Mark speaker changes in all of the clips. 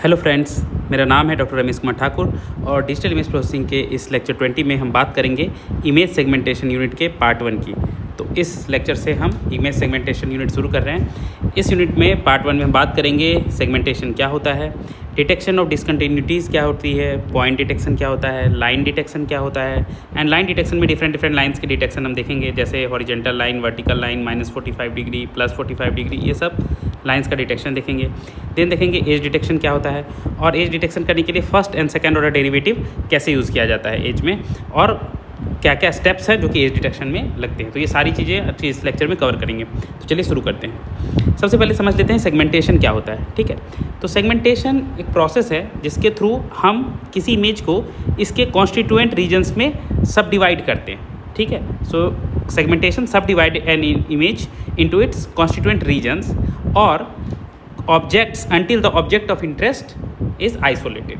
Speaker 1: Hello friends, मेरा नाम है डॉक्टर रमेश कुमार ठाकुर और डिजिटल इमेज प्रोसेसिंग के इस लेक्चर 20 में हम बात करेंगे इमेज सेगमेंटेशन यूनिट के पार्ट 1 की। तो इस लेक्चर से हम इमेज सेगमेंटेशन यूनिट शुरू कर रहे हैं। इस यूनिट में पार्ट 1 में हम बात करेंगे सेगमेंटेशन क्या होता है, डिटेक्शन ऑफ डिसकंटिन्यूटीज़ क्या होती है, पॉइंट डिटेक्शन क्या होता है, लाइन डिटेक्शन क्या होता है। एंड लाइन डिटेक्शन में डिफरेंट लाइन्स की डिटेक्शन हम देखेंगे, जैसे horizontal line, vertical line, -45 degree, +45 degree, ये सब लाइन्स का डिटेक्शन देखेंगे। देन देखेंगे एज डिटेक्शन क्या होता है और एज डिटेक्शन करने के लिए first and second order derivative कैसे यूज़ किया जाता है एज में, और क्या क्या स्टेप्स हैं जो कि एज डिटेक्शन में लगते हैं। तो ये सारी चीज़ें इस लेक्चर में कवर करेंगे। तो चलिए शुरू करते हैं। सबसे पहले समझ लेते हैं सेगमेंटेशन क्या होता है। ठीक है, तो सेगमेंटेशन एक प्रोसेस है जिसके थ्रू हम किसी इमेज को इसके कॉन्स्टिट्यूएंट रीजन्स में सब डिवाइड करते हैं। ठीक है, so segmentation subdivide an image into its constituent regions और objects until the object of interest is isolated.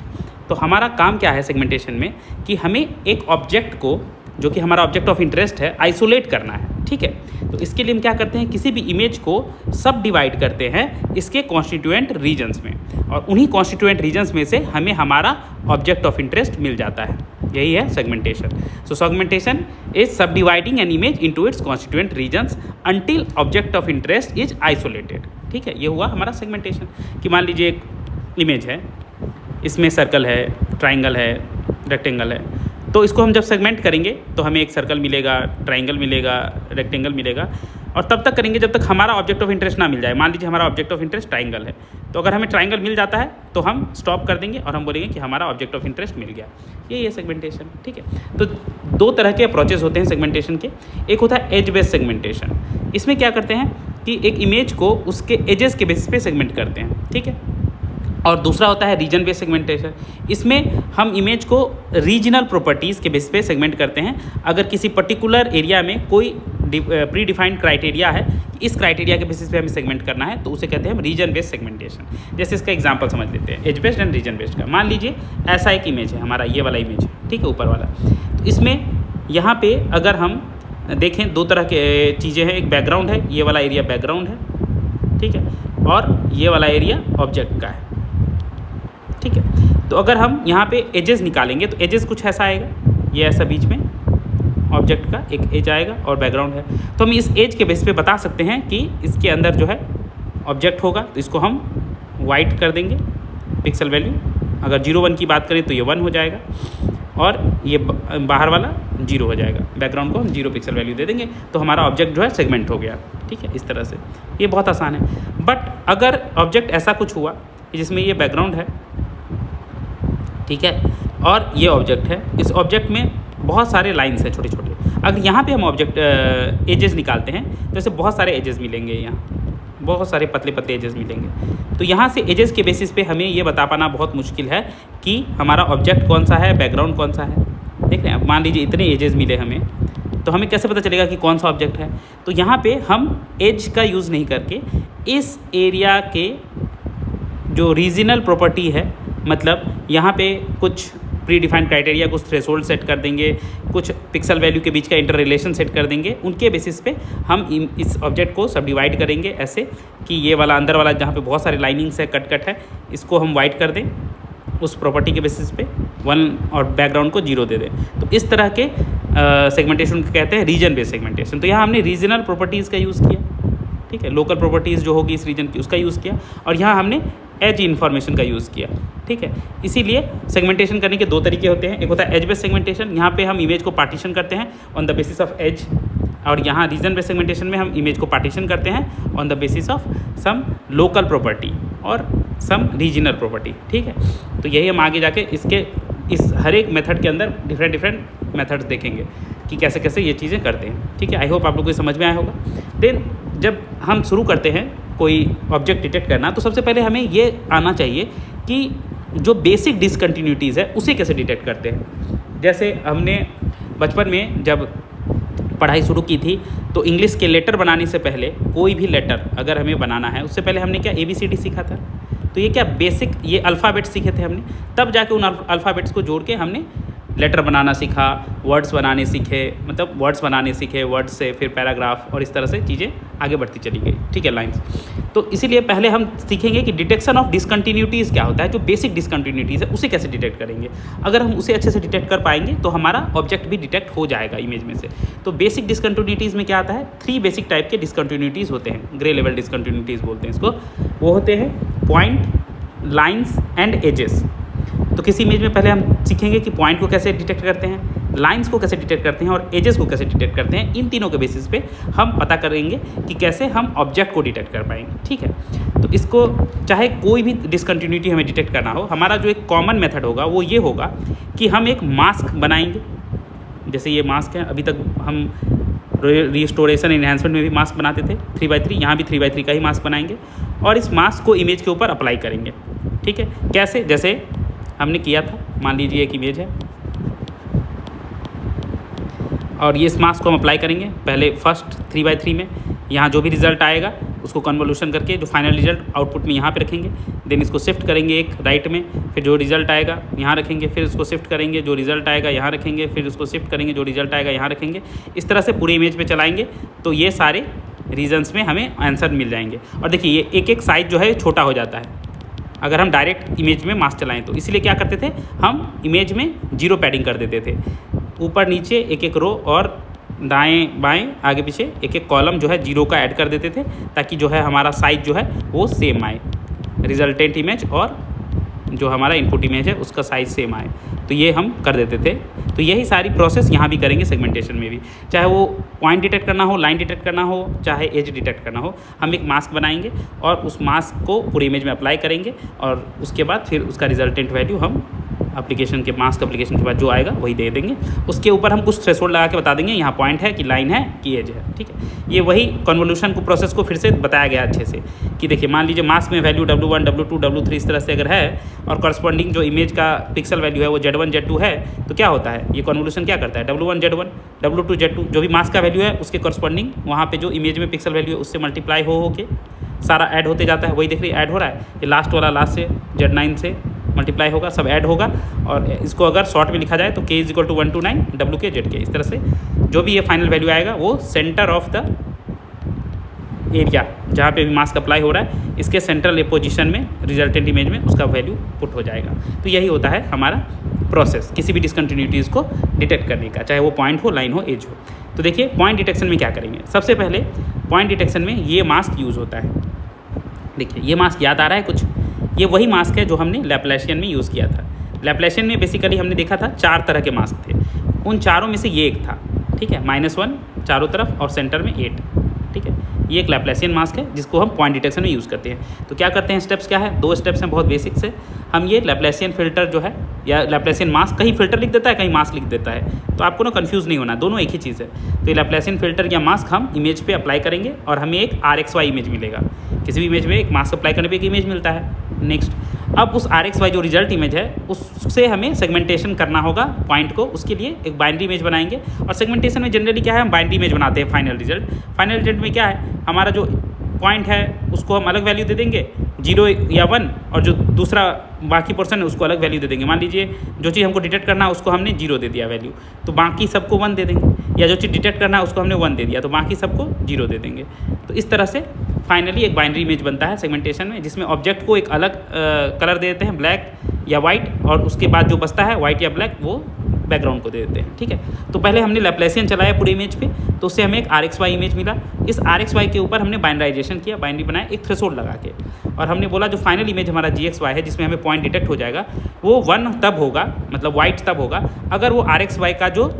Speaker 1: तो हमारा काम क्या है सेगमेंटेशन में कि हमें एक ऑब्जेक्ट को, जो कि हमारा ऑब्जेक्ट ऑफ इंटरेस्ट है, आइसोलेट करना है। ठीक है, तो इसके लिए हम क्या करते हैं, किसी भी इमेज को सब डिवाइड करते हैं इसके कॉन्स्टिट्यूएंट रीजन्स में, और उन्हीं कॉन्स्टिट्यूएंट रीजन्स में से हमें हमारा ऑब्जेक्ट ऑफ इंटरेस्ट मिल जाता है। यही है segmentation. So segmentation is subdividing an image into its constituent regions until object of interest is isolated. ठीक है, ये हुआ हमारा सेगमेंटेशन। कि मान लीजिए एक इमेज है, इसमें सर्कल है, ट्राइंगल है, रेक्टेंगल है, तो इसको हम जब सेगमेंट करेंगे तो हमें एक सर्कल मिलेगा, ट्राइंगल मिलेगा, रेक्टेंगल मिलेगा, और तब तक करेंगे जब तक हमारा ऑब्जेक्ट ऑफ इंटरेस्ट ना मिल जाए। मान लीजिए हमारा ऑब्जेक्ट ऑफ इंटरेस्ट ट्राइंगल है, तो अगर हमें ट्राइंगल मिल जाता है तो हम स्टॉप कर देंगे और हम बोलेंगे कि हमारा ऑब्जेक्ट ऑफ इंटरेस्ट मिल गया। ये सेगमेंटेशन। ठीक है, तो दो तरह के अप्रोचेस होते हैं सेगमेंटेशन के। एक होता है एज बेस्ड सेगमेंटेशन। इसमें क्या करते हैं कि एक इमेज को उसके एजेस के बेसिस पे सेगमेंट करते हैं। ठीक है, और दूसरा होता है रीजन बेस्ड सेगमेंटेशन। इसमें हम इमेज को रीजनल प्रॉपर्टीज़ के बेस पे सेगमेंट करते हैं। अगर किसी पर्टिकुलर एरिया में कोई प्री डिफाइंड क्राइटेरिया है, इस क्राइटेरिया के बेसिस पे हमें सेगमेंट करना है, तो उसे कहते हैं हम रीजन बेस्ड सेगमेंटेशन। जैसे इसका एग्जांपल समझ लेते हैं edge based and region based का। मान लीजिए ऐसा एक इमेज है, हमारा ये वाला इमेज है, ठीक है, ऊपर वाला। तो इसमें यहाँ पे अगर हम देखें, दो तरह के चीज़ें हैं। एक बैकग्राउंड है, ये वाला एरिया बैकग्राउंड है, ठीक है, और ये वाला एरिया ऑब्जेक्ट का है। ठीक है, तो अगर हम यहाँ पे एजेस निकालेंगे तो एजेस कुछ ऐसा आएगा, ये ऐसा बीच में ऑब्जेक्ट का एक एज आएगा और बैकग्राउंड है। तो हम इस एज के बेस पे बता सकते हैं कि इसके अंदर जो है ऑब्जेक्ट होगा, तो इसको हम वाइट कर देंगे पिक्सल वैल्यू। अगर 0, 1 की बात करें तो ये 1 हो जाएगा, और ये बाहर वाला 0 हो जाएगा। बैकग्राउंड को हम 0 पिक्सल वैल्यू दे देंगे, तो हमारा ऑब्जेक्ट जो है सेगमेंट हो गया। ठीक है, इस तरह से ये बहुत आसान है। बट अगर ऑब्जेक्ट ऐसा कुछ हुआ जिसमें ये बैकग्राउंड है, ठीक है, और ये ऑब्जेक्ट है, इस ऑब्जेक्ट में बहुत सारे लाइन्स हैं छोटे छोटे। अगर यहाँ पे हम ऑब्जेक्ट एजेस निकालते हैं तो ऐसे बहुत सारे एजेस मिलेंगे, यहाँ बहुत सारे पतले पतले एजेस मिलेंगे। तो यहाँ से एजेस के बेसिस पे हमें ये बता पाना बहुत मुश्किल है कि हमारा ऑब्जेक्ट कौन सा है, बैकग्राउंड कौन सा है। देख रहे हैं, मान लीजिए इतने एजेस मिले हमें, तो हमें कैसे पता चलेगा कि कौन सा ऑब्जेक्ट है। तो यहाँ पर हम एज का यूज़ नहीं करके इस एरिया के जो रीजनल प्रॉपर्टी है, मतलब यहाँ पे कुछ प्री डिफाइंड क्राइटेरिया, कुछ थ्रेशोल्ड सेट कर देंगे, कुछ पिक्सल वैल्यू के बीच का इंटर रिलेशन सेट कर देंगे, उनके बेसिस पे हम इस ऑब्जेक्ट को सब डिवाइड करेंगे ऐसे कि ये वाला अंदर वाला जहाँ पे बहुत सारे लाइनिंग्स है, कट है, इसको हम वाइट कर दें उस प्रॉपर्टी के बेसिस पे 1, और बैकग्राउंड को 0 दे दें। तो इस तरह के सेगमेंटेशन को कहते हैं रीजन बेस्ड सेगमेंटेशन। तो यहाँ हमने रीजनल प्रॉपर्टीज़ का यूज़ किया, ठीक है, लोकल प्रॉपर्टीज़ जो होगी इस रीजन की उसका यूज़ किया, और यहाँ हमने एज इन्फॉर्मेशन का यूज़ किया। ठीक है, इसीलिए सेगमेंटेशन करने के दो तरीके होते हैं। एक होता है एज बेस्ड सेगमेंटेशन, यहाँ पे हम इमेज को पार्टीशन करते हैं on the basis of edge, और यहाँ रीजन बेस्ड सेगमेंटेशन में हम इमेज को पार्टीशन करते हैं on the basis of some local property और सम रीजनल प्रॉपर्टी। ठीक है, तो यही हम आगे जाके इस हर एक मेथड के अंदर डिफरेंट मेथड्स देखेंगे कि कैसे कैसे ये चीज़ें करते हैं। ठीक है, आई होप आप लोग को समझ में आया होगा। देन जब हम शुरू करते हैं कोई ऑब्जेक्ट डिटेक्ट करना, तो सबसे पहले हमें ये आना चाहिए कि जो बेसिक डिसकंटिन्यूटीज़ है उसे कैसे डिटेक्ट करते हैं। जैसे हमने बचपन में जब पढ़ाई शुरू की थी, तो इंग्लिश के लेटर बनाने से पहले, कोई भी लेटर अगर हमें बनाना है उससे पहले हमने क्या ABCD सीखा था। तो ये क्या बेसिक ये अल्फ़ाबेट्स सीखे थे हमने, तब जाके उन अल्फ़ाबेट्स को जोड़ के हमने लेटर बनाना सीखा, वर्ड्स बनाने सीखे, मतलब वर्ड्स बनाने सीखे, वर्ड्स से फिर पैराग्राफ, और इस तरह से चीज़ें आगे बढ़ती चली गई, ठीक है, लाइन्स। तो इसीलिए पहले हम सीखेंगे कि डिटेक्शन ऑफ डिसकंटिन्यूटीज़ क्या होता है, जो बेसिक डिसकंटिन्यूटीज़ है उसे कैसे डिटेक्ट करेंगे। अगर हम उसे अच्छे से डिटेक्ट कर पाएंगे तो हमारा ऑब्जेक्ट भी डिटेक्ट हो जाएगा इमेज में से। तो बेसिक डिसकंटिन्यूटीज़ में क्या आता है, 3 बेसिक टाइप के डिसकंटिन्यूटीज़ होते हैं, ग्रे लेवल डिसकंटिन्यूटीज़ बोलते हैं इसको। वो होते हैं पॉइंट, लाइन्स एंड एजेस। तो किसी इमेज में पहले हम सीखेंगे कि पॉइंट को कैसे डिटेक्ट करते हैं, लाइंस को कैसे डिटेक्ट करते हैं और एजेस को कैसे डिटेक्ट करते हैं। इन तीनों के बेसिस पे हम पता करेंगे कि कैसे हम ऑब्जेक्ट को डिटेक्ट कर पाएंगे, ठीक है। तो इसको चाहे कोई भी डिसकंटिन्यूटी हमें डिटेक्ट करना हो, हमारा जो एक कॉमन मेथड होगा वो ये होगा कि हम एक मास्क बनाएंगे। जैसे ये मास्क है, अभी तक हम रिस्टोरेशन एनहांसमेंट में भी मास्क बनाते थे 3x3, यहाँ भी 3x3 का ही मास्क बनाएंगे और इस मास्क को इमेज के ऊपर अप्लाई करेंगे, ठीक है। कैसे, जैसे हमने किया था, मान लीजिए एक इमेज है और ये इस मास्क को हम अप्लाई करेंगे पहले फर्स्ट 3x3 में। यहाँ जो भी रिज़ल्ट आएगा उसको कन्वोल्यूशन करके जो फाइनल रिजल्ट आउटपुट में यहाँ पे रखेंगे, देन इसको शिफ्ट करेंगे एक राइट में, फिर जो रिजल्ट आएगा यहाँ रखेंगे, फिर इसको शिफ्ट करेंगे, जो रिजल्ट आएगा यहाँ रखेंगे, फिर उसको शिफ्ट करेंगे, जो रिजल्ट आएगा यहाँ रखेंगे। इस तरह से पूरे इमेज पे चलाएंगे तो ये सारे रीजन्स में हमें आंसर मिल जाएंगे। और देखिए ये एक एक साइज जो है छोटा हो जाता है अगर हम डायरेक्ट इमेज में मास्क चलाएं तो। इसलिए क्या करते थे, हम इमेज में 0 पैडिंग कर देते थे, ऊपर नीचे एक एक रो और दाएं बाएं आगे पीछे एक एक कॉलम जो है 0 का ऐड कर देते थे, ताकि जो है हमारा साइज जो है वो सेम आए, रिजल्टेंट इमेज और जो हमारा इनपुट इमेज है उसका साइज़ सेम आए। तो ये हम कर देते थे। तो यही सारी प्रोसेस यहाँ भी करेंगे सेगमेंटेशन में भी, चाहे वो पॉइंट डिटेक्ट करना हो, लाइन डिटेक्ट करना हो, चाहे एज डिटेक्ट करना हो। हम एक मास्क बनाएंगे और उस मास्क को पूरी इमेज में अप्लाई करेंगे और उसके बाद फिर उसका रिजल्टेंट वैल्यू हम एप्लीकेशन के मास्क एप्लीकेशन के बाद जो आएगा वही दे देंगे। उसके ऊपर हम कुछ थ्रेशोल्ड लगा के बता देंगे यहाँ पॉइंट है कि लाइन है कि एज है, ठीक है। ये वही कन्वोल्यूशन को प्रोसेस को फिर से बताया गया अच्छे से कि देखिए मान लीजिए मास्क में वैल्यू W1, W2, W3 इस तरह से अगर है और करस्पॉन्डिंग जो इमेज का पिक्सल वैल्यू है वो Z1, Z2 है, तो क्या होता है, ये कन्वोल्यूशन क्या करता है, W1, Z1, W2, Z2 जो भी मास्क का वैल्यू है उसके करस्पॉन्डिंग वहाँ पे जो इमेज में पिक्सल वैल्यू है उससे मल्टीप्लाई हो के सारा ऐड होते जाता है। वही देख रही ऐड हो रहा है, ये लास्ट वाला लास्ट से Z9 से मल्टीप्लाई होगा, सब ऐड होगा। और इसको अगर शॉर्ट में लिखा जाए तो k = 1 to 9 WK ZK, इस तरह से जो भी ये फाइनल वैल्यू आएगा वो सेंटर ऑफ द एरिया जहाँ पे भी मास्क अप्लाई हो रहा है इसके सेंट्रल पोजीशन में रिजल्टेंट इमेज में उसका वैल्यू पुट हो जाएगा। तो यही होता है हमारा प्रोसेस किसी भी डिसकंटिन्यूटीज़ को डिटेक्ट करने का, चाहे वो पॉइंट हो, लाइन हो, एज हो। तो देखिए पॉइंट डिटेक्शन में क्या करेंगे, सबसे पहले पॉइंट डिटेक्शन में ये मास्क यूज़ होता है। देखिए ये मास्क याद आ रहा है कुछ, ये वही मास्क है जो हमने लैप्लासियन में यूज़ किया था। लैप्लासियन में बेसिकली हमने देखा था 4 तरह के मास्क थे, उन चारों में से ये एक था, ठीक है, -1 चारों तरफ और सेंटर में 8, ठीक है। ये एक लैप्लासियन मास्क है जिसको हम पॉइंट डिटेक्शन में यूज़ करते हैं। तो क्या करते हैं, स्टेप्स क्या है, 2 स्टेप्स हैं बहुत बेसिक से। हम ये लैप्लासियन फ़िल्टर जो है या लैप्लासियन मास्क, कहीं फ़िल्टर लिख देता है कहीं मास्क लिख देता है, तो आपको ना कंफ्यूज नहीं होना, दोनों एक ही चीज़ है। तो ये लैप्लासियन फ़िल्टर या मास्क हम इमेज पे अप्लाई करेंगे और हमें एक RXY इमेज मिलेगा। किसी भी इमेज में एक मास्क अप्लाई करने पे एक इमेज मिलता है। नेक्स्ट, अब उस RXY जो रिजल्ट इमेज है उससे हमें सेगमेंटेशन करना होगा पॉइंट को, उसके लिए एक बाइनरी इमेज बनाएंगे। और सेगमेंटेशन में जनरली क्या है, हम बाइनरी इमेज बनाते हैं फाइनल रिजल्ट में क्या है, हमारा जो पॉइंट है उसको हम अलग वैल्यू दे देंगे 0 या 1, और जो दूसरा बाकी पोर्शन है उसको अलग वैल्यू दे देंगे। मान लीजिए जो चीज़ हमको डिटेक्ट करना है उसको हमने 0 दे दिया वैल्यू, तो बाकी सबको 1 दे देंगे, या जो चीज़ डिटेक्ट करना है उसको हमने 1 दे दिया तो बाकी सबको 0 दे देंगे। तो इस तरह से फाइनली एक बाइनरी इमेज बनता है सेगमेंटेशन में, जिसमें ऑब्जेक्ट को एक अलग कलर दे देते हैं, ब्लैक या वाइट, और उसके बाद जो बचता है वाइट या ब्लैक वो बैकग्राउंड को दे देते हैं, ठीक है। तो पहले हमने लैप्लासियन चलाया पूरी इमेज पे, तो उससे हमें एक RXY इमेज मिला। इस RXY के ऊपर हमने बाइनराइजेशन किया, बाइनरी बनाया एक थ्रेशोल्ड लगा के, और हमने बोला जो फाइनल इमेज हमारा GXY है जिसमें हमें पॉइंट डिटेक्ट हो जाएगा वो 1 तब होगा, मतलब वाइट तब होगा अगर वो RXY का जो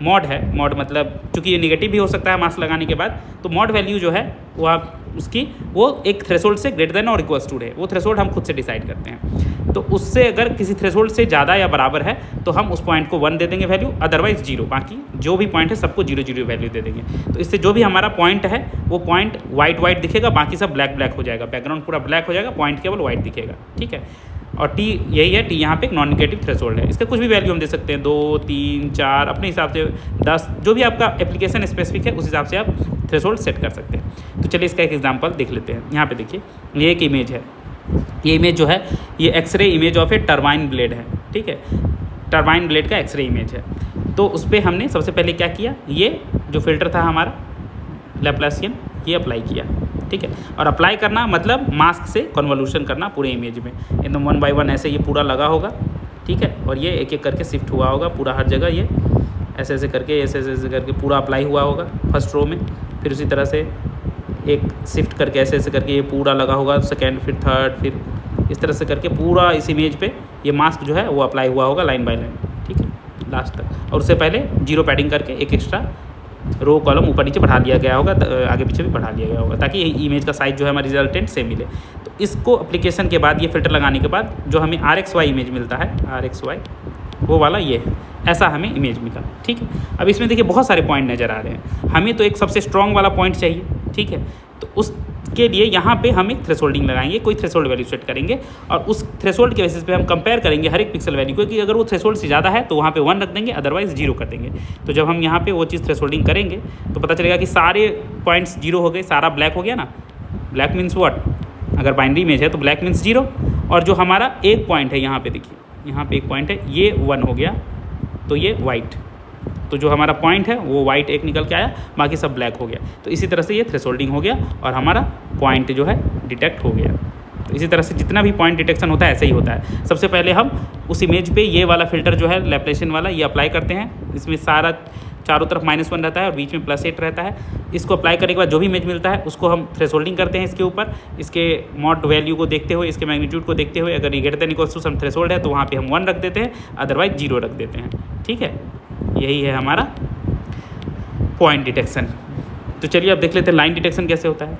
Speaker 1: मॉड है, मॉड मतलब चूँकि ये निगेटिव भी हो सकता है मास्क लगाने के बाद, तो मॉड वैल्यू जो है वो उसकी वो एक थ्रेशोल्ड से ग्रेटर देन और इक्वल्स टू है, वो थ्रेशोल्ड हम खुद से डिसाइड करते हैं। तो उससे अगर किसी थ्रेशोल्ड से ज़्यादा या बराबर है तो हम उस पॉइंट को 1 दे देंगे वैल्यू, अदरवाइज 0, बाकी जो भी पॉइंट है सबको 0 वैल्यू दे देंगे। तो इससे जो भी हमारा पॉइंट है वो पॉइंट वाइट दिखेगा, बाकी सब ब्लैक हो जाएगा, बैकग्राउंड पूरा ब्लैक हो जाएगा, पॉइंट केवल वाइट दिखेगा, ठीक है। और T यही है, T यहाँ पे एक नॉन नेगेटिव थ्रेशोल्ड है। इसका कुछ भी वैल्यू हम दे सकते हैं, 2, 3, 4 अपने हिसाब से, 10, जो भी आपका एप्लीकेशन स्पेसिफिक है उस हिसाब से आप थ्रेशोल्ड सेट कर सकते हैं। तो चलिए इसका एक एग्जांपल देख लेते हैं। यहाँ पे देखिए ये एक इमेज है, ये इमेज जो है ये x ray image of a turbine blade है, ठीक है। टरबाइन ब्लेड का एक्सरे इमेज है। तो उस पर हमने सबसे पहले क्या किया, ये जो फिल्टर था हमारा लैप्लासियन, ये अप्लाई किया, ठीक है। और अप्लाई करना मतलब मास्क से कन्वोल्यूशन करना पूरे इमेज में, एकदम 1 बाय 1 ऐसे ये पूरा लगा होगा, ठीक है। और ये एक एक करके शिफ्ट हुआ होगा पूरा हर जगह, ये ऐसे ऐसे करके ऐसे करके पूरा अप्लाई हुआ होगा फर्स्ट रो में। फिर उसी तरह से एक शिफ्ट करके ऐसे ऐसे करके ये पूरा लगा होगा सेकेंड, फिर थर्ड, फिर इस तरह से करके पूरा इस इमेज पे ये मास्क जो है वो अप्लाई हुआ होगा लाइन बाय लाइन, ठीक है, लास्ट तक। और उससे पहले जीरो पैडिंग करके एक एक्स्ट्रा रो कॉलम ऊपर नीचे बढ़ा लिया गया होगा, आगे पीछे भी बढ़ा लिया गया होगा, ताकि इमेज का साइज जो है हमारा रिजल्टेंट सेम मिले। तो इसको एप्लीकेशन के बाद, ये फिल्टर लगाने के बाद जो हमें RXY इमेज मिलता है, RXY वो वाला ये है, ऐसा हमें इमेज मिला, ठीक है। अब इसमें देखिए बहुत सारे पॉइंट नज़र आ रहे हैं, हमें तो एक सबसे स्ट्रॉन्ग वाला पॉइंट चाहिए, ठीक है। तो उसके लिए यहाँ पे हम एक थ्रेशोल्डिंग लगाएंगे, कोई थ्रेशोल्ड वैल्यू सेट करेंगे और उस थ्रेशोल्ड के बेसिस पे हम कंपेयर करेंगे हर एक पिक्सल वैल्यू को, कि अगर वो थ्रेशोल्ड से ज़्यादा है तो वहाँ पे 1 रख देंगे, अदरवाइज 0 कर देंगे। तो जब हम यहाँ पे वो चीज़ थ्रेशोल्डिंग करेंगे तो पता चलेगा कि सारे पॉइंट्स 0 हो गए, सारा ब्लैक हो गया ना। ब्लैक मीन्स व्हाट, अगर बाइनरी इमेज है तो ब्लैक मीन्स 0, और जो हमारा एक पॉइंट है यहाँ पे देखिए, यहाँ पे एक पॉइंट है, ये 1 हो गया, तो ये वाइट, तो जो हमारा पॉइंट है वो वाइट एक निकल के आया, बाकी सब ब्लैक हो गया। तो इसी तरह से ये थ्रेशोल्डिंग हो गया और हमारा पॉइंट जो है डिटेक्ट हो गया। तो इसी तरह से जितना भी पॉइंट डिटेक्शन होता है ऐसे ही होता है। सबसे पहले हम उस इमेज पे ये वाला फिल्टर जो है लैप्लासियन वाला, ये अप्लाई करते हैं। इसमें सारा चारों तरफ -1 रहता है और बीच में +8 रहता है। इसको अप्लाई करने के बाद जो भी इमेज मिलता है उसको हम थ्रेशोल्डिंग करते हैं इसके ऊपर, इसके मॉड वैल्यू को देखते हुए, इसके मैग्नीट्यूड को देखते हुए। अगर ये greater than equal to some threshold है तो वहाँ पे हम 1 रख देते हैं, अदरवाइज 0 रख देते हैं, ठीक है। यही है हमारा पॉइंट डिटेक्शन। तो चलिए अब देख लेते हैं लाइन डिटेक्शन कैसे होता है।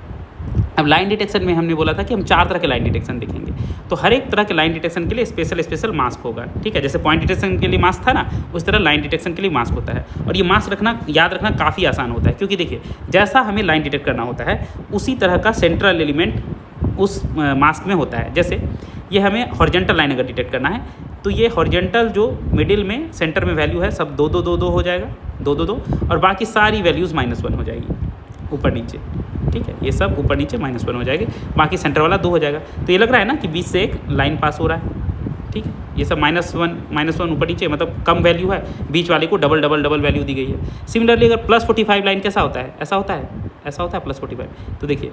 Speaker 1: अब लाइन डिटेक्शन में हमने बोला था कि हम 4 तरह के लाइन डिटेक्शन देखेंगे। तो हर एक तरह के लाइन डिटेक्शन के लिए स्पेशल मास्क होगा, ठीक है। जैसे पॉइंट डिटेक्शन के लिए मास्क था ना, उस तरह लाइन डिटेक्शन के लिए मास्क होता है। और ये मास्क रखना, याद रखना काफ़ी आसान होता है, क्योंकि देखिए जैसा हमें लाइन डिटेक्ट करना होता है उसी तरह का सेंट्रल एलिमेंट उस मास्क में होता है। जैसे ये हमें हॉरिजॉन्टल लाइन अगर डिटेक्ट करना है तो ये हॉरिजॉन्टल जो मिडिल में सेंटर में वैल्यू है सब 2 2 2 2 हो जाएगा, 2 2 2, और बाकी सारी वैल्यूज़ -1 हो जाएगी ऊपर नीचे, ठीक है। ये सब ऊपर नीचे -1 हो जाएगी, बाकी सेंटर वाला 2 हो जाएगा। तो ये लग रहा है ना कि बीच से एक लाइन पास हो रहा है, ठीक है। ये सब -1 ऊपर नीचे मतलब कम वैल्यू है, बीच वाले को डबल वैल्यू दी गई है। सिमिलरली अगर +45 लाइन कैसा होता है, ऐसा होता है, ऐसा होता है +45। तो देखिए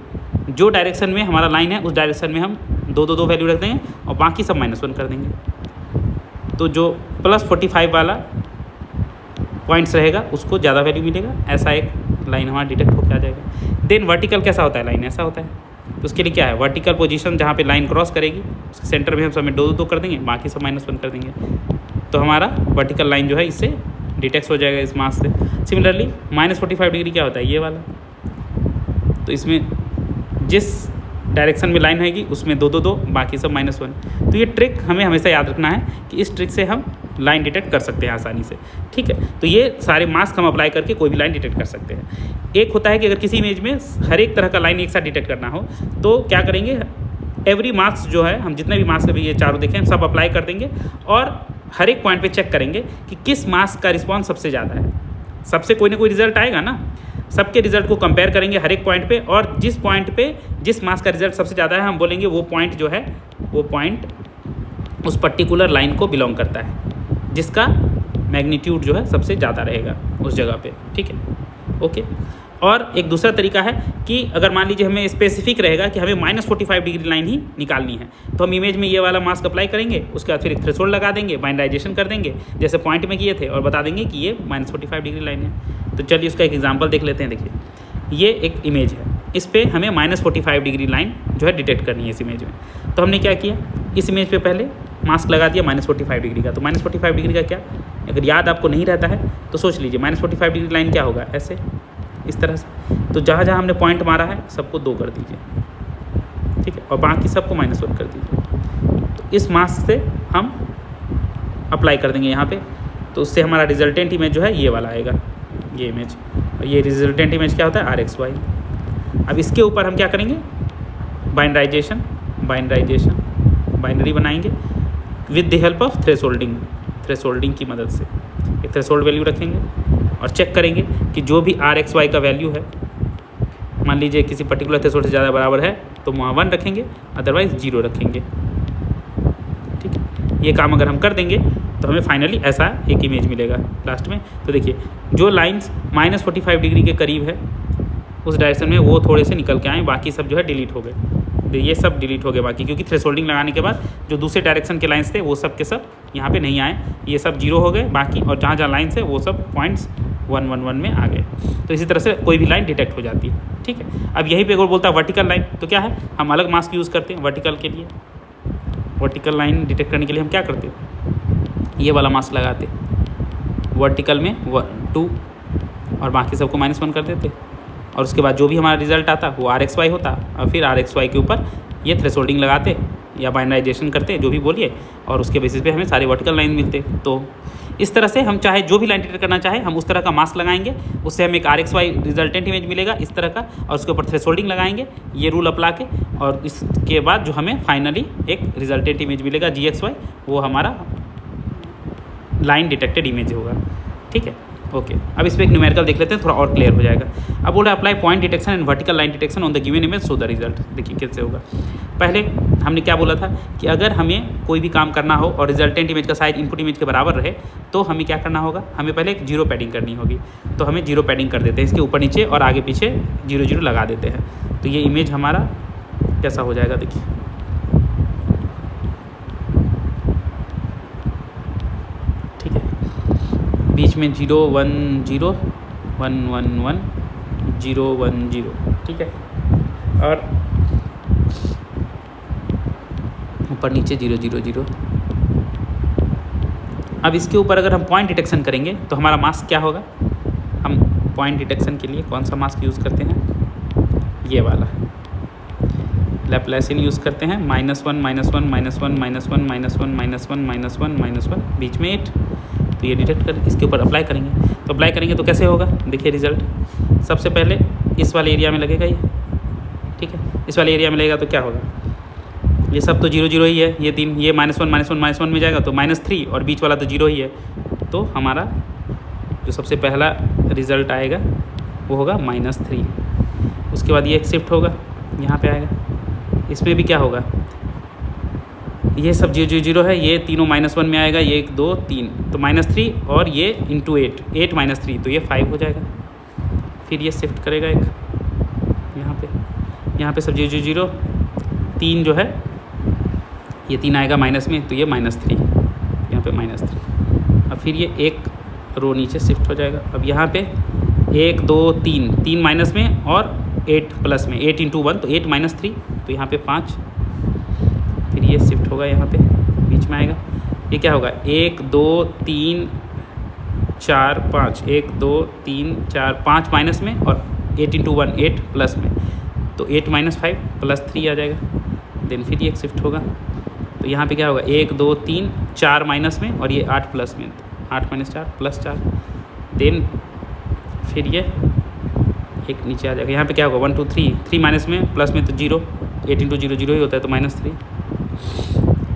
Speaker 1: जो डायरेक्शन में हमारा लाइन है उस डायरेक्शन में हम 2 2 2 वैल्यू रख देंगे और बाकी सब -1 कर देंगे। तो जो +45 वाला पॉइंट्स रहेगा उसको ज़्यादा वैल्यू मिलेगा, ऐसा एक लाइन हमारा डिटेक्ट होकर आ जाएगा। देन वर्टिकल कैसा होता है, लाइन ऐसा होता है। तो उसके लिए क्या है, वर्टिकल पोजीशन जहाँ पे लाइन क्रॉस करेगी उसके सेंटर में हम सब में 2 2 2 कर देंगे, बाकी सब -1 कर देंगे। तो हमारा वर्टिकल लाइन जो है इससे डिटेक्ट हो जाएगा इस मास्क से। सिमिलरली -45 डिग्री क्या होता है, ये वाला। तो इसमें जिस डायरेक्शन में लाइन आएगी उसमें 2 2 2, बाकी सब -1। तो ये ट्रिक हमें हमेशा याद रखना है कि इस ट्रिक से हम लाइन डिटेक्ट कर सकते हैं आसानी से, ठीक है। तो ये सारे मास्क हम अप्लाई करके कोई भी लाइन डिटेक्ट कर सकते हैं। एक होता है कि अगर किसी इमेज में हर एक तरह का लाइन एक साथ डिटेक्ट करना हो तो क्या करेंगे, एवरी मास्क जो है, हम जितने भी मास्क अभी ये चारों देखें सब अप्लाई कर देंगे और हर एक पॉइंट पे चेक करेंगे कि किस मास्क का रिस्पॉन्स सबसे ज़्यादा है। सबसे कोई ना कोई रिजल्ट आएगा ना, सबके रिजल्ट को कंपेयर करेंगे हर एक पॉइंट पे, और जिस पॉइंट पे जिस मास्क का रिजल्ट सबसे ज़्यादा है हम बोलेंगे वो पॉइंट जो है वो पॉइंट उस पर्टिकुलर लाइन को बिलोंग करता है, जिसका मैग्नीट्यूड जो है सबसे ज़्यादा रहेगा उस जगह पे, ठीक है, ओके। और एक दूसरा तरीका है कि अगर मान लीजिए हमें स्पेसिफिक रहेगा कि हमें -45 डिग्री लाइन ही निकालनी है, तो हम इमेज में ये वाला मास्क अप्लाई करेंगे, उसके बाद फिर एक थ्रेशोल्ड लगा देंगे, बाइंडाइजेशन कर देंगे जैसे पॉइंट में किए थे, और बता देंगे कि ये -45 डिग्री लाइन है। तो चलिए उसका एक एग्जाम्पल देख लेते हैं। देखिए ये एक इमेज है, इस पर हमें -45 डिग्री लाइन जो है डिटेक्ट करनी है इस इमेज में। तो हमने क्या किया, इस इमेज पे पहले मास्क लगा दिया -45 डिग्री का। तो -45 डिग्री का क्या, अगर याद आपको नहीं रहता है तो सोच लीजिए -45 डिग्री लाइन क्या होगा, ऐसे इस तरह से। तो जहाँ जहाँ हमने पॉइंट मारा है सबको 2 कर दीजिए, ठीक है, और बाकी सबको -1 कर दीजिए। तो इस मास्क से हम अप्लाई कर देंगे यहाँ पे, तो उससे हमारा रिजल्टेंट इमेज जो है ये वाला आएगा, ये इमेज। और ये रिजल्टेंट इमेज क्या होता है, RXY। अब इसके ऊपर हम क्या करेंगे, बाइंडाइजेशन बाइनरी बनाएंगे with the help of thresholding की मदद से। एक थ्रेशोल्ड वैल्यू रखेंगे और चेक करेंगे कि जो भी RXY का वैल्यू है, मान लीजिए किसी पर्टिकुलर थ्रेशोल्ड से ज़्यादा बराबर है तो वहाँ 1 रखेंगे, अदरवाइज 0 रखेंगे, ठीक है। ये काम अगर हम कर देंगे तो हमें फाइनली ऐसा एक इमेज मिलेगा लास्ट में। तो देखिए जो लाइन्स -45 डिग्री के करीब है उस डायरेक्शन में वो थोड़े से निकल के आए, बाकी सब जो है डिलीट हो गए। ये सब डिलीट हो गए बाकी, क्योंकि थ्रेशोल्डिंग लगाने के बाद जो दूसरे डायरेक्शन के लाइन्स थे वो सब के सब यहाँ पे नहीं आए, ये सब 0 हो गए बाकी, और जहाँ जहाँ लाइन्स है वो सब पॉइंट्स 1 1 1 में आ गए। तो इसी तरह से कोई भी लाइन डिटेक्ट हो जाती है, ठीक है। अब यहीं पे अगर बोलता है वर्टिकल लाइन, तो क्या है, हम अलग मास्क यूज़ करते हैं वर्टिकल के लिए। वर्टिकल लाइन डिटेक्ट करने के लिए हम क्या करते हैं, ये वाला मास्क लगाते, वर्टिकल में 2 और बाकी सबको -1 कर देते, और उसके बाद जो भी हमारा रिजल्ट आता वो RXY होता, और फिर RXY के ऊपर ये थ्रेशोल्डिंग लगाते या बाइनराइजेशन करते, जो भी बोलिए, और उसके बेसिस पे हमें सारे वर्टिकल लाइन मिलते। तो इस तरह से हम चाहे जो भी लाइन डिटेक्ट करना चाहे हम उस तरह का मास्क लगाएंगे, उससे हमें एक RXY रिजल्टेंट इमेज मिलेगा इस तरह का, और उसके ऊपर थ्रेशोल्डिंग लगाएंगे ये रूल अप्ला के, और इसके बाद जो हमें फाइनली एक रिजल्टेंट इमेज मिलेगा GXY, वो हमारा लाइन डिटेक्टेड इमेज होगा, ठीक है। ओके, अब इस पर एक न्यूमेरिकल देख लेते हैं, थोड़ा और क्लियर हो जाएगा। अब बोल रहा है apply point detection and vertical line detection on the given image so the result. देखिए कैसे होगा। पहले हमने क्या बोला था कि अगर हमें कोई भी काम करना हो और रिजल्टेंट इमेज का साइज इनपुट इमेज के बराबर रहे तो हमें क्या करना होगा, हमें पहले एक 0 पैडिंग करनी होगी। तो हमें 0 पैडिंग कर देते हैं, इसके ऊपर नीचे और आगे पीछे 0 0 लगा देते हैं। तो ये इमेज हमारा कैसा हो जाएगा, देखिए बीच में 0 1 0 1 1 1 0 1 0, ठीक है, और ऊपर नीचे 0 0 0। अब इसके ऊपर अगर हम पॉइंट डिटेक्शन करेंगे तो हमारा मास्क क्या होगा, हम पॉइंट डिटेक्शन के लिए कौन सा मास्क यूज़ करते हैं, ये वाला लैप्लासियन यूज़ करते हैं, -1 -1 -1 -1 -1 -1 -1 बीच में 8। तो ये डिटेक्ट कर इसके ऊपर अप्लाई करेंगे, तो अप्लाई करेंगे तो कैसे होगा, देखिए रिजल्ट सबसे पहले इस वाले एरिया में लगेगा ये, ठीक है, इस वाले एरिया में लगेगा तो क्या होगा, ये सब तो 0 0 ही है, ये 3, ये -1 -1 -1 में जाएगा तो -3, और बीच वाला तो 0 ही है। तो हमारा जो सबसे पहला रिज़ल्ट आएगा वो होगा -3। उसके बाद ये एक शिफ्ट होगा, यहाँ पे आएगा, इसमें भी क्या होगा, ये सब 0 0 है, ये तीनों -1 में आएगा, ये 1 2 3, तो -3 और ये इंटू 8 8 -3, तो ये 5 हो जाएगा। फिर ये शिफ्ट करेगा एक यहाँ पे सब 0 0 3 जो है ये 3 आएगा माइनस में, तो ये -3 यहाँ पे -3। अब फिर ये एक रो नीचे शिफ्ट हो जाएगा। अब यहाँ पे 1 2 3 3 माइनस में और 8 प्लस में, 8 × 1 तो 8 -3, तो यहाँ पे 5। फिर ये शिफ्ट होगा यहाँ पे बीच में आएगा, ये क्या होगा 1 2 3 4 5, 1 2 3 4 5 माइनस में और 8 × 1 8 प्लस में, तो 8 - 5 +3 आ जाएगा। देन फिर ये एक शिफ्ट होगा, तो यहाँ पे क्या होगा 1 2 3 4 माइनस में और ये 8 प्लस में, 8 - 4 +4। देन फिर ये एक नीचे आ जाएगा, यहाँ पे क्या होगा 1 2 3 3 माइनस में प्लस में तो 0, 8 × 0 0 ही होता है तो -3।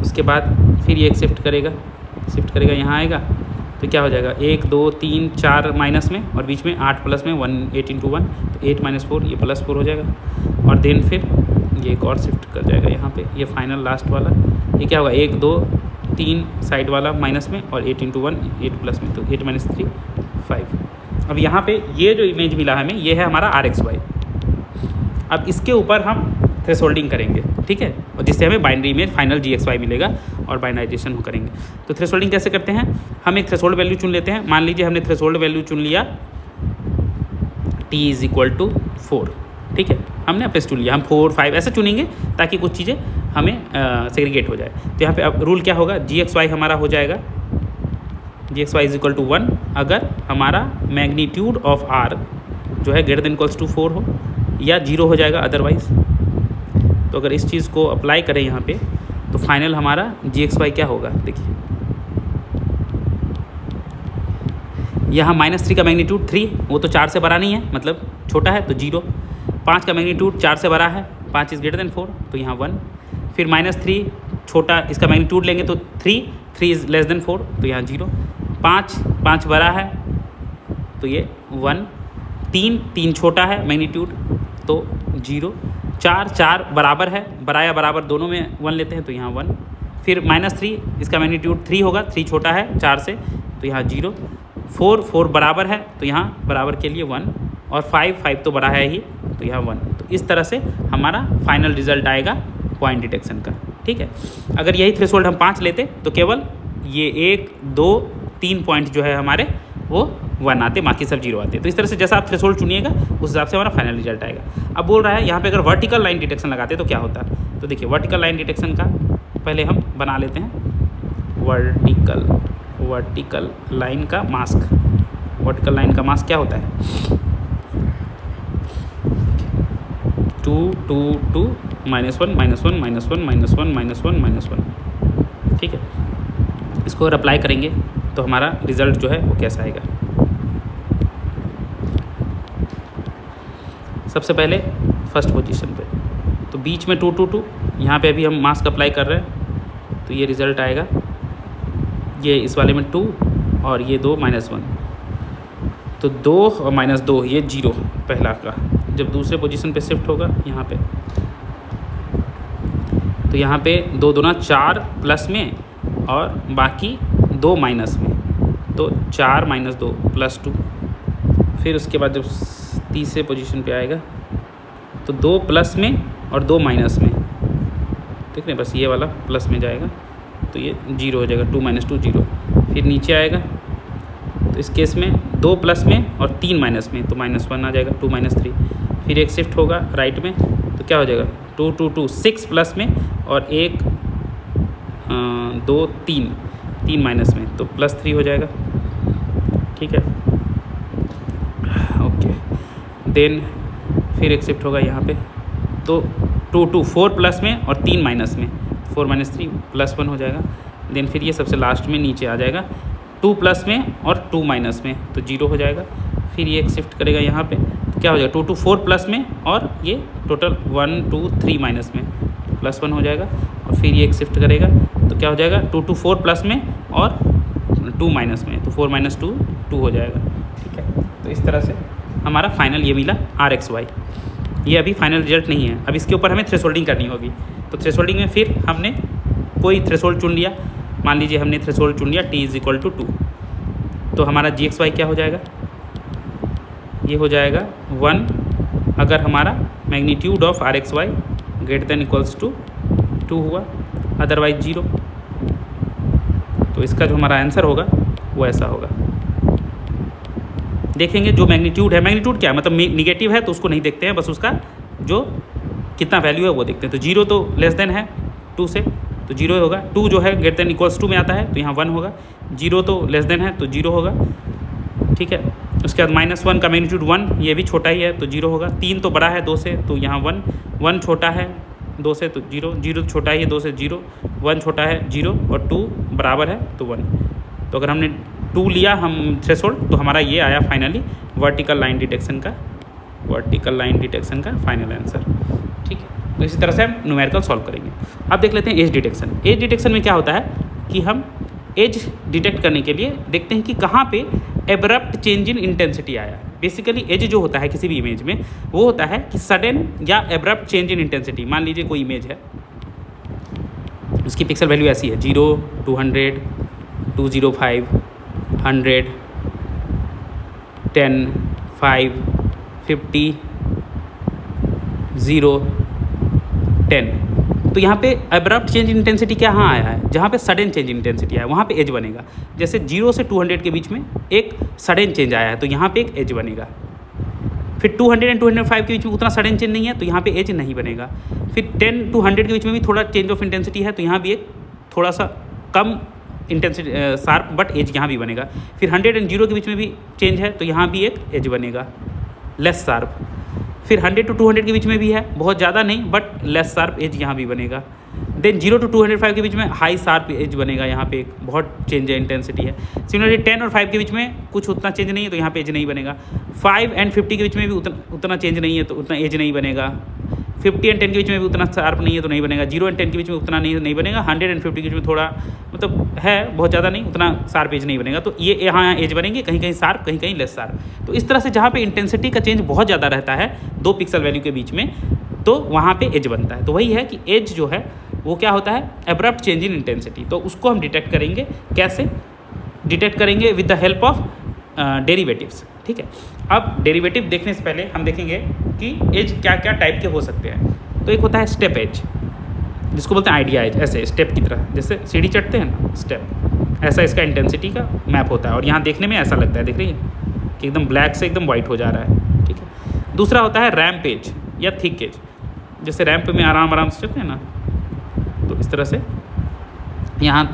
Speaker 1: उसके बाद फिर ये एक शिफ्ट करेगा यहाँ आएगा, तो क्या हो जाएगा 1 2 3 4 माइनस में और बीच में 8 प्लस में 1 8 × 1 तो 8 - 4 ये +4 हो जाएगा। और देन फिर ये एक और शिफ्ट कर जाएगा यहाँ पे, ये फाइनल लास्ट वाला ये क्या होगा 1 2 3 साइड वाला माइनस में और 8 × 1 8 प्लस में, तो 8 - 3 5। अब यहाँ पे ये जो इमेज मिला हमें ये है हमारा RXY। अब इसके ऊपर हम थ्रेशोल्डिंग करेंगे, ठीक है, और जिससे हमें बाइनरी इमेज फाइनल GXY मिलेगा और बाइनराइजेशन करेंगे। तो थ्रेशोल्डिंग कैसे करते हैं, हम एक थ्रेशोल्ड वैल्यू चुन लेते हैं। मान लीजिए हमने थ्रेशोल्ड वैल्यू चुन लिया T = 4, ठीक है, हमने अपने चुन लिया, हम 4 5 ऐसे चुनेंगे ताकि कुछ चीज़ें हमें सेग्रीगेट हो जाए। तो यहाँ पे अब रूल क्या होगा, GXY हमारा हो जाएगा GXY = 1 अगर हमारा मैग्नीट्यूड ऑफ R जो है > 4 हो या 0 हो जाएगा अदरवाइज। तो अगर इस चीज़ को अप्लाई करें यहाँ पे तो फाइनल हमारा GXY क्या होगा, देखिए यहाँ -3 का मैग्नीट्यूड 3, वो तो 4 से बड़ा नहीं है, मतलब छोटा है तो 0। 5 का मैग्नीट्यूड 4 से बड़ा है, 5 > 4 तो यहाँ 1। फिर -3 छोटा, इसका मैग्नीट्यूड लेंगे तो 3 3 > 4 तो यहाँ 0। 5 बड़ा है तो ये 1। 3 छोटा है मैग्नीट्यूड तो 0। 4 बराबर है, बड़ा या बराबर दोनों में 1 लेते हैं तो यहाँ 1। फिर -3, इसका मैग्नीट्यूड 3 होगा, 3 छोटा है 4 से तो यहाँ 0, 4 बराबर है तो यहाँ बराबर के लिए 1, और 5 तो बड़ा है ही तो यहाँ 1। तो इस तरह से हमारा फाइनल रिजल्ट आएगा पॉइंट डिटेक्शन का। ठीक है, अगर यही थ्रेशोल्ड हम 5 लेते तो केवल ये 1, 2, 3 पॉइंट जो है हमारे वो 1 आते, बाकी सब 0 आते। तो इस तरह से जैसा आप थ्रेशोल्ड चुनिएगा उस हिसाब से हमारा फाइनल रिजल्ट आएगा। अब बोल रहा है यहाँ पे अगर वर्टिकल लाइन डिटेक्शन लगाते तो क्या होता, तो देखिए वर्टिकल लाइन डिटेक्शन का पहले हम बना लेते हैं वर्टिकल लाइन का मास्क। वर्टिकल लाइन का मास्क क्या होता है, 2 2 2 -1 -1 -1 -1 -1 -1। ठीक है, इसको अगर अप्लाई करेंगे तो हमारा रिजल्ट जो है वो कैसा आएगा। सबसे पहले फर्स्ट पोजीशन पे तो बीच में 2 2 2, यहाँ पे अभी हम मास्क अप्लाई कर रहे हैं तो ये रिज़ल्ट आएगा, ये इस वाले में 2 और ये 2 -1, तो 2 और -2 ये 0 पहला का। जब दूसरे पोजीशन पे शिफ्ट होगा यहाँ पे तो यहाँ पे 2 दूना 4 प्लस में और बाकी 2 माइनस में, तो 4 - 2 +2। फिर उसके बाद जब तीसरे पोजीशन पे आएगा तो 2 प्लस में और 2 माइनस में, ठीक है, बस ये वाला प्लस में जाएगा तो ये 0 हो जाएगा, 2 - 2 0। फिर नीचे आएगा तो इस केस में 2 प्लस में और 3 माइनस में तो -1 आ जाएगा, 2 - 3। फिर एक शिफ्ट होगा राइट में तो क्या हो जाएगा, 2 2 2 6 प्लस में और 1 2 3 माइनस में तो +3 हो जाएगा। ठीक है, ओके। देन फिर एक शिफ्ट होगा यहाँ पे तो 2 2 4 प्लस में और 3 माइनस में, 4 - 3 +1 हो जाएगा। देन फिर ये सबसे लास्ट में नीचे आ जाएगा 2 प्लस में और 2 माइनस में तो 0 हो जाएगा। फिर ये एक शिफ्ट करेगा यहाँ पे तो क्या हो जाएगा, 2 2 4 प्लस में और ये टोटल 1 2 3 माइनस में +1 हो जाएगा। और फिर ये एक शिफ्ट करेगा तो क्या हो जाएगा, 2 2 4 प्लस में और 2 माइनस में तो 4 - 2 2 हो जाएगा। ठीक है, तो इस तरह से हमारा फाइनल ये मिला RXY। ये अभी फाइनल रिजल्ट नहीं है, अब इसके ऊपर हमें थ्रेशोल्डिंग करनी होगी। तो थ्रेशोल्डिंग में फिर हमने कोई थ्रेशोल्ड चुन लिया, मान लीजिए हमने थ्रेशोल्ड चुन लिया T = 2, तो हमारा GXY क्या हो जाएगा, ये हो जाएगा 1 अगर हमारा मैग्नीट्यूड ऑफ RXY > 2 हुआ, अदरवाइज 0। तो इसका जो हमारा आंसर होगा वो ऐसा होगा। देखेंगे जो मैग्नीट्यूड है, मैग्नीट्यूड क्या है मतलब निगेटिव है तो उसको नहीं देखते हैं, बस उसका जो कितना वैल्यू है वो देखते हैं। तो 0 तो लेस देन है 2 से तो 0 होगा, 2 जो है > 2 में आता है तो यहाँ 1 होगा, 0 तो लेस देन है तो 0 होगा। ठीक है, उसके बाद -1 का मैग्नीट्यूड 1, ये भी छोटा ही है तो 0 होगा। 3 तो बड़ा है 2 से तो यहाँ 1, 1 छोटा है 2 से तो 0, 0 छोटा ही है 2 से 0, 1 छोटा है 0 और 2 बराबर है तो 1। तो अगर हमने 2 लिया हम थ्रेशोल्ड तो हमारा ये आया फाइनली वर्टिकल लाइन डिटेक्शन का फाइनल आंसर। ठीक है, तो इसी तरह से हम न्यूमेरिकल सॉल्व करेंगे। अब देख लेते हैं एज डिटेक्शन। एज डिटेक्शन में क्या होता है कि हम एज डिटेक्ट करने के लिए देखते हैं कि कहाँ पे एब्रप्ट चेंज इन इंटेंसिटी आया है। बेसिकली एज जो होता है किसी भी इमेज में वो होता है कि सडन या एब्रप्ट चेंज इन इंटेंसिटी। मान लीजिए कोई इमेज है, उसकी पिक्सल वैल्यू ऐसी है 0 200 205 100 10 5 50 0 10। तो यहाँ पे एब्रप्ट चेंज इंटेंसिटी क्या हाँ आया है, जहाँ पे सडन चेंज इंटेंसिटी आया है वहाँ पे एज बनेगा। जैसे 0 से 200 के बीच में एक सडन चेंज आया है तो यहाँ पे एक एज बनेगा। फिर 200 एंड 205 के बीच में उतना सडन चेंज नहीं है तो यहाँ पे एज नहीं बनेगा। फिर 10 to 100 के बीच में भी थोड़ा चेंज ऑफ इंटेंसिटी है तो यहाँ भी एक थोड़ा सा कम इंटेंसिटी शार्प बट एज यहाँ भी बनेगा। फिर 100 एंड 0 के बीच में भी चेंज है तो यहाँ भी एक एज बनेगा लेस शार्प। फिर 100 to 200 के बीच में भी है, बहुत ज़्यादा नहीं बट लेस शार्प एज यहाँ भी बनेगा। देन 0 to 205 के बीच में हाई शार्प एज बनेगा, यहाँ पे एक बहुत चेंज है इंटेंसिटी है। सिमिलरली 10 और 5 के बीच में कुछ उतना चेंज नहीं है तो यहाँ पे एज नहीं बनेगा। 5 एंड 50 के बीच में भी उतना चेंज नहीं है तो उतना एज नहीं बनेगा। 50 एंड 10 के बीच में भी उतना शार्प नहीं है तो नहीं बनेगा। 0 एंड 10 के बीच में उतना नहीं बनेगा। 100 एंड 50 के बीच में थोड़ा मतलब है, बहुत ज़्यादा नहीं, उतना शार्प एज नहीं बनेगा। तो ये यहाँ एज बनेंगे, कहीं कहीं शार्प कहीं कहीं लेस शार्प। तो इस तरह से जहाँ पे इंटेंसिटी का चेंज बहुत ज़्यादा रहता है 2 पिक्सल वैल्यू के बीच में तो वहाँ पे एज बनता है। तो वही है कि एज जो है वो क्या होता है, एब्रप्ट चेंज इन इंटेंसिटी। तो उसको हम डिटेक्ट करेंगे, कैसे डिटेक्ट करेंगे, with the help of derivatives. ठीक है, अब डेरिवेटिव देखने से पहले हम देखेंगे कि एज क्या क्या टाइप के हो सकते हैं। तो एक होता है स्टेप एज, जिसको बोलते हैं आइडिया एज, ऐसे स्टेप की तरह, जैसे सीढ़ी चढ़ते हैं ना स्टेप, ऐसा इसका इंटेंसिटी का मैप होता है। और यहाँ देखने में ऐसा लगता है, देख रही है कि एकदम ब्लैक से एकदम वाइट हो जा रहा है। ठीक है, दूसरा होता है रैम्प एज या थिक एज, जैसे रैम्प में आराम आराम से चलते हैं ना, तो इस तरह से यहाँ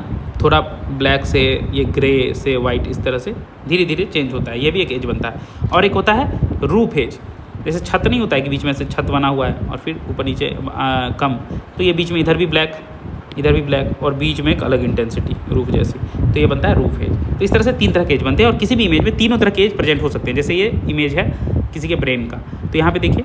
Speaker 1: थोड़ा ब्लैक से ये ग्रे से वाइट, इस तरह से धीरे धीरे चेंज होता है, ये भी एक एज बनता है। और एक होता है रूफ एज, जैसे छत नहीं होता है कि बीच में से छत बना हुआ है और फिर ऊपर नीचे कम, तो ये बीच में इधर भी ब्लैक इधर भी ब्लैक और बीच में एक अलग इंटेंसिटी रूफ जैसी, तो ये बनता है रूफ एज। तो इस तरह से 3 तरह के एज बनते हैं और किसी भी इमेज में तीनों तरह के एज प्रेजेंट हो सकते हैं। जैसे ये इमेज है किसी के ब्रेन का, तो यहाँ पे देखिए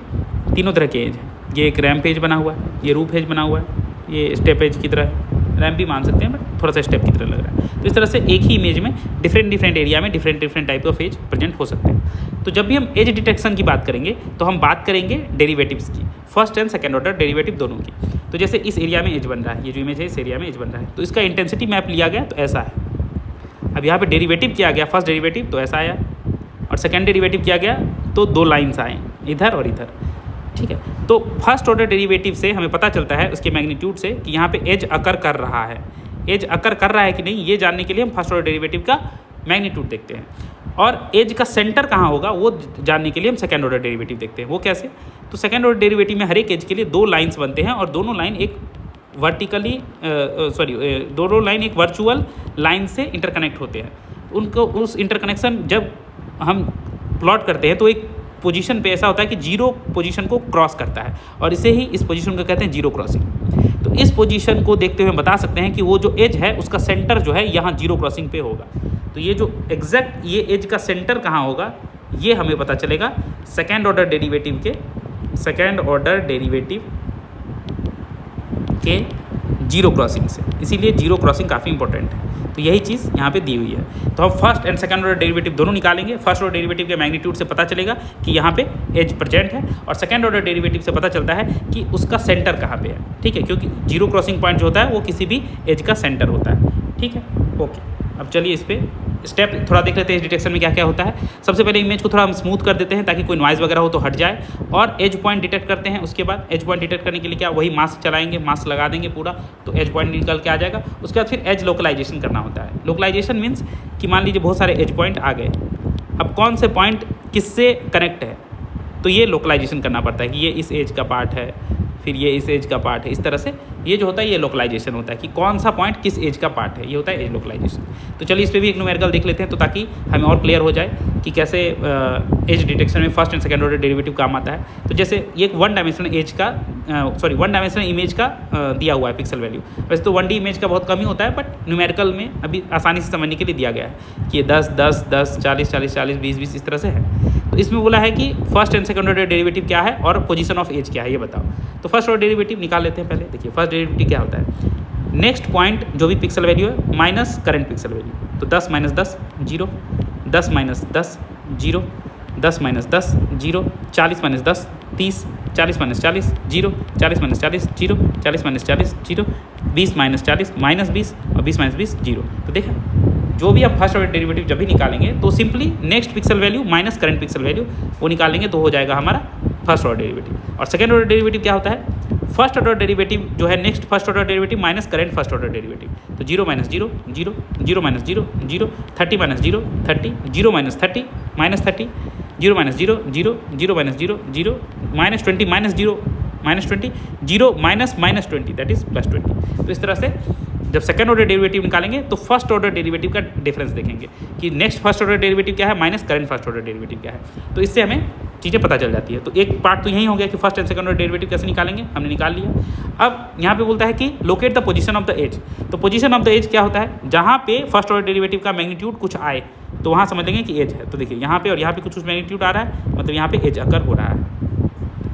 Speaker 1: तीनों तरह के एज है, ये एक रैम्प एज बना हुआ है, ये रूफ एज बना हुआ है, ये स्टेप एज की तरह है, रैम्प भी मान सकते हैं बट थोड़ा सा स्टेप की तरह लग रहा है। तो इस तरह से एक ही इमेज में डिफरेंट एरिया में different type of edge present हो सकते हैं। तो जब भी हम एज डिटेक्शन की बात करेंगे तो हम बात करेंगे डेरिवेटिव्स की, first and second order derivative दोनों की। तो जैसे इस एरिया में एज बन रहा है, ये जो इमेज है इस एरिया में एज बन रहा है, तो इसका इंटेंसिटी मैप लिया गया तो ऐसा है। अब यहाँ पे डेरिवेटिव किया गया, फर्स्ट डेरिवेटिव तो ऐसा आया, और सेकंड डेरिवेटिव किया गया तो 2 लाइन्स आए, इधर और इधर। ठीक है, तो फर्स्ट ऑर्डर डेरिवेटिव से हमें पता चलता है उसके मैग्नीट्यूड से कि यहाँ पे एज अकर कर रहा है। एज अकर कर रहा है कि नहीं, ये जानने के लिए हम फर्स्ट ऑर्डर डेरिवेटिव का मैग्नीट्यूड देखते हैं। और एज का सेंटर कहाँ होगा वो जानने के लिए हम सेकंड ऑर्डर डेरिवेटिव देखते हैं। वो कैसे, तो सेकंड ऑर्डर डेरिवेटिव में हर एक एज के लिए 2 लाइन्स बनते हैं और दोनों लाइन एक दोनों लाइन एक वर्चुअल लाइन से इंटरकनेक्ट होते हैं। उनको उस इंटरकनेक्शन जब हम प्लॉट करते हैं तो एक पोजीशन पे ऐसा होता है कि 0 पोजीशन को क्रॉस करता है, और इसे ही इस पोजीशन को कहते हैं 0 क्रॉसिंग। तो इस पोजीशन को देखते हुए बता सकते हैं कि वो जो एज है उसका सेंटर जो है यहाँ 0 क्रॉसिंग पे होगा। तो ये जो एग्जैक्ट ये एज का सेंटर कहाँ होगा ये हमें पता चलेगा सेकेंड ऑर्डर डेरिवेटिव के 0 क्रॉसिंग से। इसीलिए 0 क्रॉसिंग काफ़ी इंपॉर्टेंट है। तो यही चीज़ यहाँ पे दी हुई है। तो हम first and second order derivative दोनों निकालेंगे। फर्स्ट ऑर्डर डेरिवेटिव के मैग्नीट्यूड से पता चलेगा कि यहाँ पे एज प्रेजेंट है, और सेकंड ऑर्डर डेरिवेटिव से पता चलता है कि उसका सेंटर कहाँ पे है। ठीक है, क्योंकि 0 क्रॉसिंग पॉइंट जो होता है वो किसी भी एज का सेंटर होता है। ठीक है, ओके। अब चलिए इस पर स्टेप थोड़ा देख लेते हैं एज डिटेक्शन में क्या क्या होता है। सबसे पहले इमेज को थोड़ा हम स्मूथ कर देते हैं ताकि कोई नॉइज़ वगैरह हो तो हट जाए, और एज पॉइंट डिटेक्ट करते हैं। उसके बाद एज पॉइंट डिटेक्ट करने के लिए क्या वही मास्क चलाएंगे, मास्क लगा देंगे पूरा, तो एज पॉइंट निकल के आ जाएगा। उसके बाद फिर एज लोकलाइजेशन करना होता है। लोकलाइजेशन मीन्स कि मान लीजिए बहुत सारे एज पॉइंट आ गए, अब कौन से पॉइंट किससे कनेक्ट है, तो ये लोकलाइजेशन करना पड़ता है कि ये इस एज का पार्ट है, फिर ये इस एज का पार्ट है। इस तरह से ये जो होता है ये लोकलाइजेशन होता है कि कौन सा पॉइंट किस एज का पार्ट है, ये होता है एज लोकलाइजेशन। तो चलिए इस पर भी एक न्यूमेरिकल देख लेते हैं तो ताकि हमें और क्लियर हो जाए कि कैसे एज डिटेक्शन में first and second order derivative काम आता है। तो जैसे ये एक 1 डायमेंशनल इमेज का दिया हुआ है पिक्सल वैल्यू। वैसे तो 1D इमेज का बहुत कम ही होता है, बट न्यूमेरिकल में अभी आसानी से समझने के लिए दिया गया है कि ये 10, 10, 10, 40, 40, 40, 20, 20 इस तरह से है। तो इसमें बोला है कि first and second order derivative क्या है और पोजीशन ऑफ एज क्या है, ये बताओ। तो फर्स्ट ऑर्डर डेरिवेटिव निकाल लेते हैं पहले। देखिए फर्स्ट डेरिवेटिव क्या होता है, नेक्स्ट पॉइंट जो भी पिक्सल वैल्यू है माइनस करंट पिक्सल वैल्यू। तो 10 - 10 0, 10 - 10 0, 10 - 10 0, 40 - 10 30, 40 - 40 0, 40 - 40 0, 40 - 40 0, 20 - 40 -20 और 20 - 20 0। तो देखा, जो भी हम फर्स्ट ऑर्डर डेरिवेटिव जब भी निकालेंगे तो simply next pixel value minus current pixel value वो निकालेंगे तो हो जाएगा हमारा फर्स्ट ऑर्डर डेरिवेटिव। और सेकंड ऑर्डर डेरिवेटिव क्या होता है, फर्स्ट ऑर्डर डेरिवेटिव जो है next first order derivative minus current first order derivative. तो 0 - 0 0, 0 - 0 0, 30 - 0 30, 0 - 30 -30, 0 - 0 0, 0 - 0 0, -20 - 0 -20, 0 -20 दैट इज +20। तो इस तरह से जब सेकंड ऑर्डर डेरिवेटिव निकालेंगे तो फर्स्ट ऑर्डर डेरिवेटिव का डिफरेंस देखेंगे कि नेक्स्ट फर्स्ट ऑर्डर डेरिवेटिव क्या है minus current first order derivative क्या है। तो इससे हमें चीज़ें पता चल जाती है। तो एक पार्ट तो यही हो गया कि first and second order derivative कैसे निकालेंगे, हमने निकाल लिया। अब यहाँ पे बोलता है कि locate the position of the edge. तो पोजीशन ऑफ द एज क्या होता है, जहाँ पे फर्स्ट ऑर्डर डेरिवेटिव का मैग्नीट्यूड कुछ आए तो वहाँ समझ लेंगे कि एज है। तो देखिए यहाँ पे और यहाँ पे कुछ मैग्नीट्यूड आ रहा है, मतलब यहाँ पे एज अकर हो रहा है,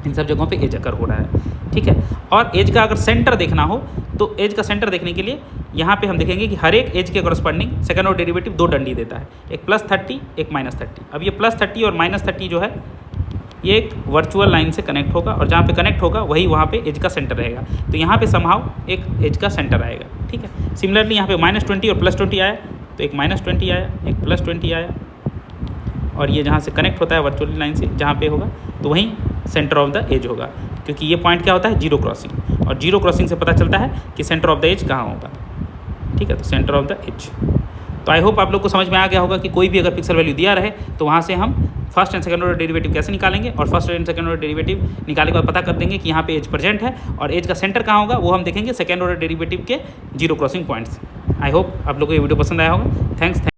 Speaker 1: इन सब जगहों पे एज अकर हो रहा है। ठीक है, और एज का अगर सेंटर देखना हो तो एज का सेंटर देखने के लिए यहाँ पे हम देखेंगे कि हर एक एज के कॉरस्पॉन्डिंग सेकंड ऑर्डर डेरिवेटिव 2 डंडी देता है, एक +30 एक -30। अब ये +30 और -30 जो है ये एक वर्चुअल लाइन से कनेक्ट होगा और जहाँ पे कनेक्ट होगा वही वहाँ पे एज का सेंटर रहेगा। तो यहाँ पे समहाउ एक एज का सेंटर आएगा, ठीक है। सिमिलरली यहाँ पे -20 और +20 आया, तो एक -20 आया, एक +20 आया, और ये जहाँ से कनेक्ट होता है वर्चुअल लाइन से जहाँ पे होगा तो वहीं सेंटर ऑफ द एज होगा, क्योंकि ये पॉइंट क्या होता है, जीरो क्रॉसिंग, और जीरो क्रॉसिंग से पता चलता है कि सेंटर ऑफ द एज कहाँ होगा, ठीक है। तो सेंटर ऑफ द एज। तो आई होप आप लोग को समझ में आ गया होगा कि कोई भी अगर पिक्सल वैल्यू दिया रहे तो वहाँ से हम first and second order derivative कैसे निकालेंगे, और first and second order derivative निकालने के बाद पता कर देंगे कि यहाँ पे एज प्रेजेंट है और एज का सेंटर कहाँ होगा, वो हम देखेंगे सेकंड ऑर्डर डेरिवेटिव के zero crossing points. I hope आप लोग को ये वीडियो पसंद आया होगा। थैंक्स।